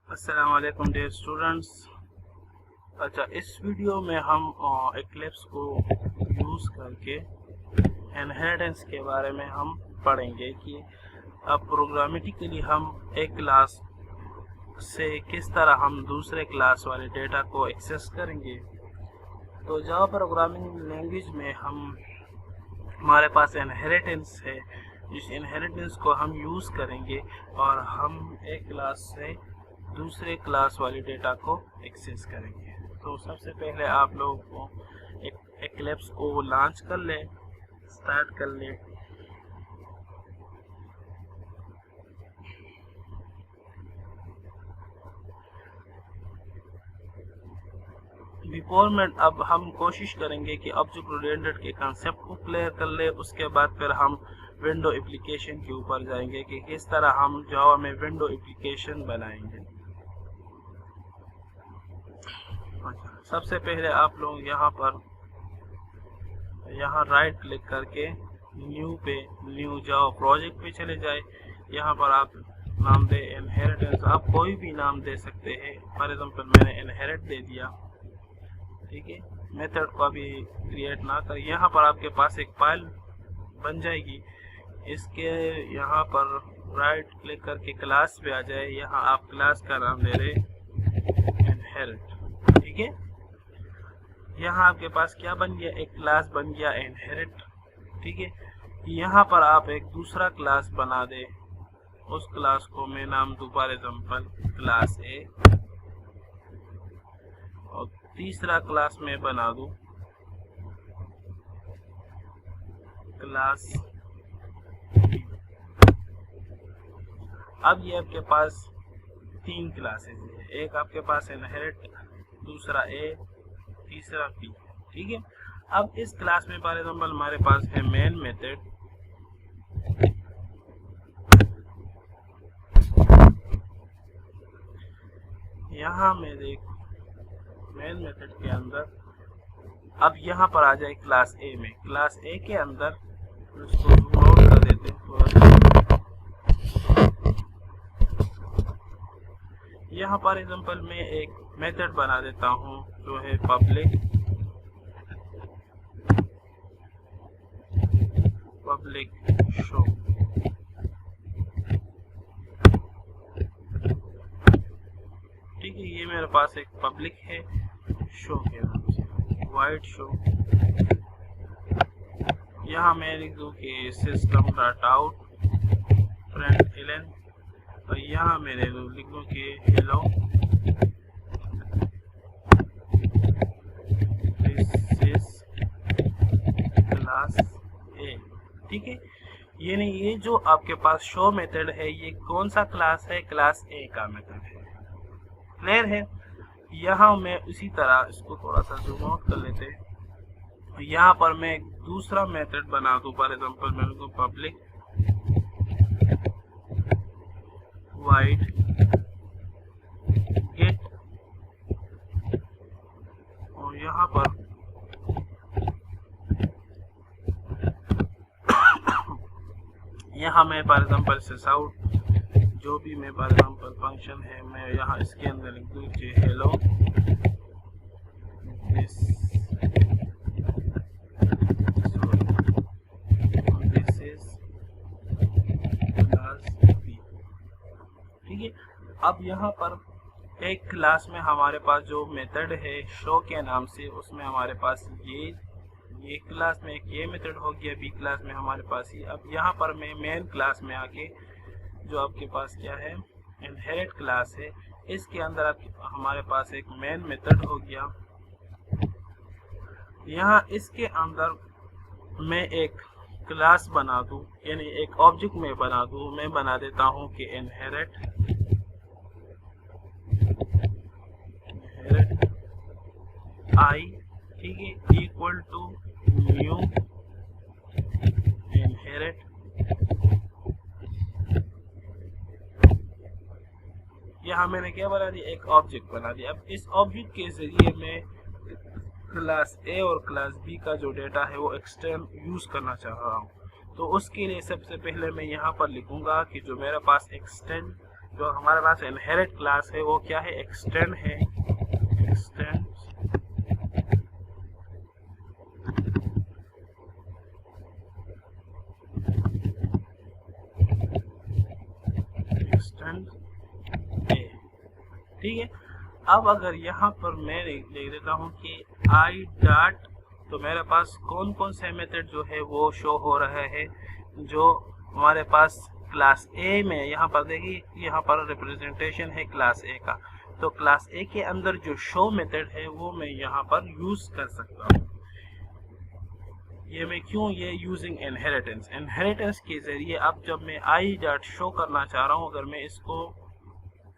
अस्सलाम वालेकुम dear students. अच्छा, इस वीडियो में हम एक्लिप्स को यूज़ करके इनहेरिटेंस के बारे में हम पढ़ेंगे कि अब प्रोग्रामेटिकली हम एक क्लास से किस तरह हम दूसरे क्लास वाले डेटा को एक्सेस करेंगे। तो जावा प्रोग्रामिंग लैंग्वेज में हमारे पास इनहेरिटेंस है, जिस इनहेरिटेंस को हम यूज़ करेंगे और हम एक क्लास से दूसरे क्लास वाले डेटा को एक्सेस करेंगे। तो सबसे पहले आप लोग को एक्लिप्स को लॉन्च कर ले, स्टार्ट कर ले। बिफोर में अब हम कोशिश करेंगे कि ऑब्जेक्ट ओरिएंटेड के कंसेप्ट को क्लियर कर ले, उसके बाद फिर हम विंडो एप्लीकेशन के ऊपर जाएंगे कि किस तरह हम जावा में विंडो एप्लीकेशन बनाएंगे। सबसे पहले आप लोग यहाँ राइट क्लिक करके न्यू जावा प्रोजेक्ट पे चले जाए। यहाँ पर आप नाम दे इनहेरिटेंस, आप कोई भी नाम दे सकते हैं। फॉर एग्जांपल मैंने इनहेरिट दे दिया, ठीक है। मेथड को अभी क्रिएट ना कर, यहाँ पर आपके पास एक फाइल बन जाएगी। इसके यहाँ पर राइट क्लिक करके क्लास पे आ जाए। यहाँ आप क्लास का नाम दे रहे इनहेरिट, ठीक है। यहाँ आपके पास क्या बन गया, एक क्लास बन गया इनहेरिट, ठीक है। यहाँ पर आप एक दूसरा क्लास बना दे, उस क्लास को मैं नाम दूं फॉर एग्जांपल क्लास ए, और तीसरा क्लास में बना दूं क्लास बी। अब ये आपके पास तीन क्लासेस है, एक आपके पास इनहेरिट, दूसरा ए, तीसरा पी, ठीक है। अब इस क्लास में फॉर एग्जांपल हमारे पास है मेन मेथड, यहाँ में देख मेन मेथड के अंदर अब यहाँ पर आ जाए क्लास ए में, क्लास ए के अंदर इसको जूम आउट कर देते हैं थोड़ा सा। यहाँ फॉर एग्जांपल मैं एक मेथड बना देता हूँ जो है पब्लिक शो, ठीक है। ये मेरे पास एक पब्लिक है शो के नाम से, वाइड शो। यहाँ मैं लिख दूँ कि सिस्टम डॉट आउट println, और यहाँ मैं लिख दूँ कि हेलो दिस इज क्लास ए, ठीक है। यानी ये जो आपके पास शो मेथड है, ये कौन सा क्लास है, क्लास ए का मेथड है। क्लियर है। यहाँ मैं उसी तरह इसको थोड़ा सा जूम आउट कर लेते हैं। यहाँ पर मैं एक दूसरा मेथड बना दूं, फॉर एग्जांपल मैं लिखूं पब्लिक वाइड गेट, और यहाँ पर यहाँ मैं फॉर एग्जांपल सिस आउट, जो भी मैं फॉर एग्जांपल फंक्शन है, मैं यहाँ इसके अंदर लिख दूँ कि hello this is class B, ठीक है। अब यहाँ पर एक क्लास में हमारे पास जो मेथड है शो के नाम से, उसमें हमारे पास ये क्लास में एक ये मेथड हो गया, बी क्लास में हमारे पास ही। अब यहाँ पर मैं मेन क्लास में आके जो आपके पास क्या है इनहेरिट क्लास है, इसके अंदर हमारे पास एक मेन मेथड हो गया। यहाँ इसके अंदर मैं एक क्लास बना दूं, यानी एक ऑब्जेक्ट में बना दूं। मैं बना देता हूं कि इनहेरिट आई, ठीक है, इक्वल टू न्यू इनहेरिट, यहाँ मैंने क्या बना दिया, एक ऑब्जेक्ट बना दिया। अब इस ऑब्जेक्ट के जरिए मैं क्लास ए और क्लास बी का जो डेटा है वो एक्सटर्न यूज करना चाह रहा हूँ। तो उसके लिए सबसे पहले मैं यहाँ पर लिखूंगा कि जो मेरे पास एक्सटेंड जो हमारे पास इनहेरिट क्लास है वो क्या है, एक्सटेंड है, एक्सटेंड ए, ठीक है। अब अगर यहाँ पर मैं लिख देता हूँ कि आई डॉट, तो मेरे पास कौन कौन से मेथड जो है वो शो हो रहा है, जो हमारे पास क्लास ए में, यहाँ पर देखिए यहाँ पर रिप्रेजेंटेशन है क्लास ए का, तो क्लास ए के अंदर जो शो मेथड है वो मैं यहाँ पर यूज कर सकता हूँ। ये मैं क्यों, ये यूजिंग इनहेरिटेंस, इनहेरिटेंस के जरिए अब जब मैं आई डॉट शो करना चाह रहा हूँ, अगर मैं इसको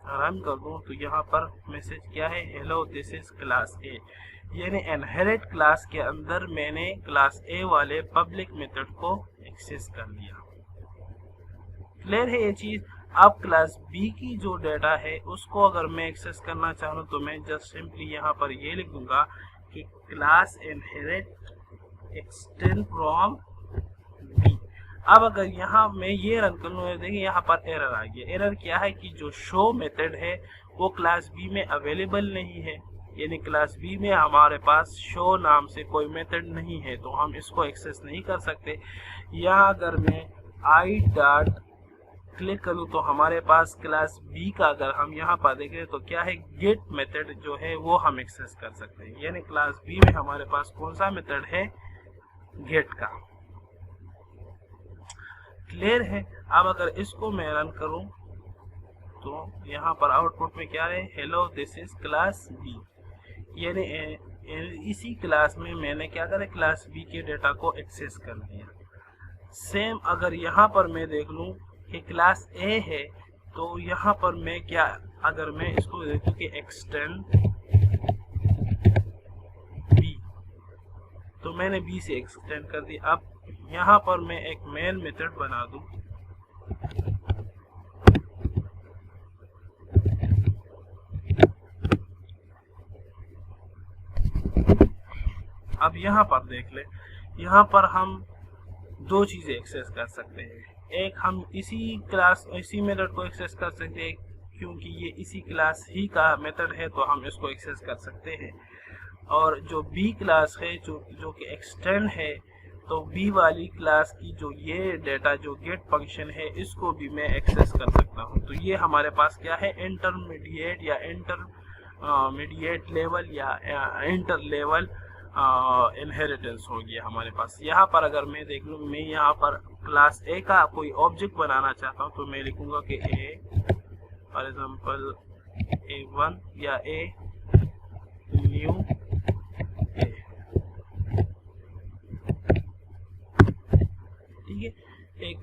रन कर दूं तो यहाँ पर मैसेज क्या है, हेलो दिस इज क्लास ए, यानी इनहेरिट क्लास के अंदर मैंने क्लास ए वाले पब्लिक मेथड को एक्सेस कर लिया। क्लियर है ये चीज। अब क्लास बी की जो डाटा है उसको अगर मैं एक्सेस करना चाहूँ तो मैं जस्ट सिंपली यहाँ पर ये लिख दूंगा कि class inherit extend from B. अब अगर यहाँ मैं ये रन कर लूँ, देखिए यहाँ पर एरर आ गया। एरर क्या है कि जो शो मेथड है वो क्लास बी में अवेलेबल नहीं है, यानी क्लास बी में हमारे पास शो नाम से कोई मेथड नहीं है, तो हम इसको एक्सेस नहीं कर सकते। या अगर मैं आई डॉट क्लिक करूँ तो हमारे पास क्लास बी का अगर हम यहाँ पर देखें तो क्या है, गेट मेथड जो है वो हम एक्सेस कर सकते हैं, यानी क्लास बी में हमारे पास कौन सा मेथड है, गेट का। क्लियर है। अब अगर इसको मैं रन करूं तो यहाँ पर आउटपुट में क्या है, hello this is class B, यानी इसी क्लास में मैंने क्या करा, क्लास बी के डेटा को एक्सेस कर लिया। सेम अगर यहाँ पर मैं देख लूं कि क्लास ए है, तो यहाँ पर मैं क्या, अगर मैं इसको देखूं कि एक्सटेंड बी, तो मैंने बी से एक्सटेंड कर दी। अब यहाँ पर मैं एक मेन मेथड बना दूं, अब यहाँ पर देख ले, यहाँ पर हम दो चीजें एक्सेस कर सकते हैं। एक, हम इसी मेथड को एक्सेस कर सकते हैं, क्योंकि ये इसी क्लास ही का मेथड है तो हम इसको एक्सेस कर सकते हैं। और जो बी क्लास है जो कि एक्सटेंड है, तो बी वाली क्लास की जो ये डेटा जो गेट फंक्शन है इसको भी मैं एक्सेस कर सकता हूँ। तो ये हमारे पास क्या है, इंटरमीडिएट या इंटरमीडिएट लेवल या इंटर लेवल इनहेरिटेंस हो गया हमारे पास। यहाँ पर अगर मैं देख लूँ, मैं यहाँ पर क्लास ए का कोई ऑब्जेक्ट बनाना चाहता हूँ तो मैं लिखूंगा कि ए, फॉर एग्जांपल A1 या ए न्यू ए, ठीक है। एक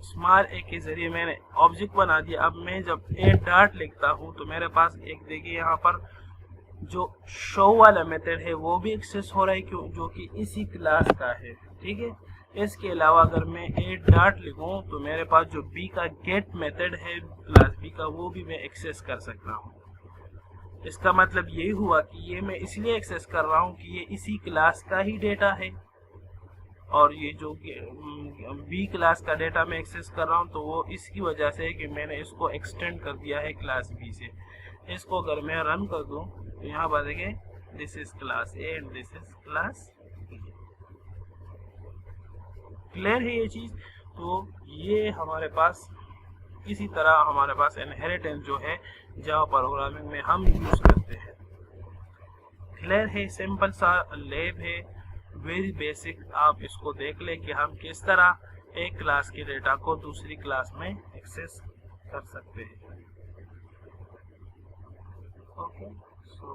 स्मॉल ए के जरिए मैंने ऑब्जेक्ट बना दिया। अब मैं जब ए डॉट लिखता हूँ तो मेरे पास एक, देखिए यहाँ पर जो शो वाला मेथड है वो भी एक्सेस हो रहा है, क्यों, जो कि इसी क्लास का है, ठीक है। इसके अलावा अगर मैं ए डॉट लिखूं तो मेरे पास जो बी का गेट मेथड है क्लास बी का, वो भी मैं एक्सेस कर सकता हूं। इसका मतलब यही हुआ कि ये मैं इसलिए एक्सेस कर रहा हूं कि ये इसी क्लास का ही डेटा है, और ये जो बी क्लास का डेटा मैं एक्सेस कर रहा हूं तो वो इसकी वजह से है कि मैंने इसको एक्सटेंड कर दिया है क्लास बी से। इसको अगर मैं रन कर दूं तो यहाँ पर देखिए this is class A and this is class B. Clear है ये चीज। तो ये हमारे पास इसी तरह हमारे पास इनहेरिटेंस जो है जावा प्रोग्रामिंग में हम यूज करते हैं। क्लियर है, सिंपल सा लैब है, वेरी बेसिक। आप इसको देख ले कि हम किस तरह एक क्लास के डेटा को दूसरी क्लास में एक्सेस कर सकते हैं। ओके, सो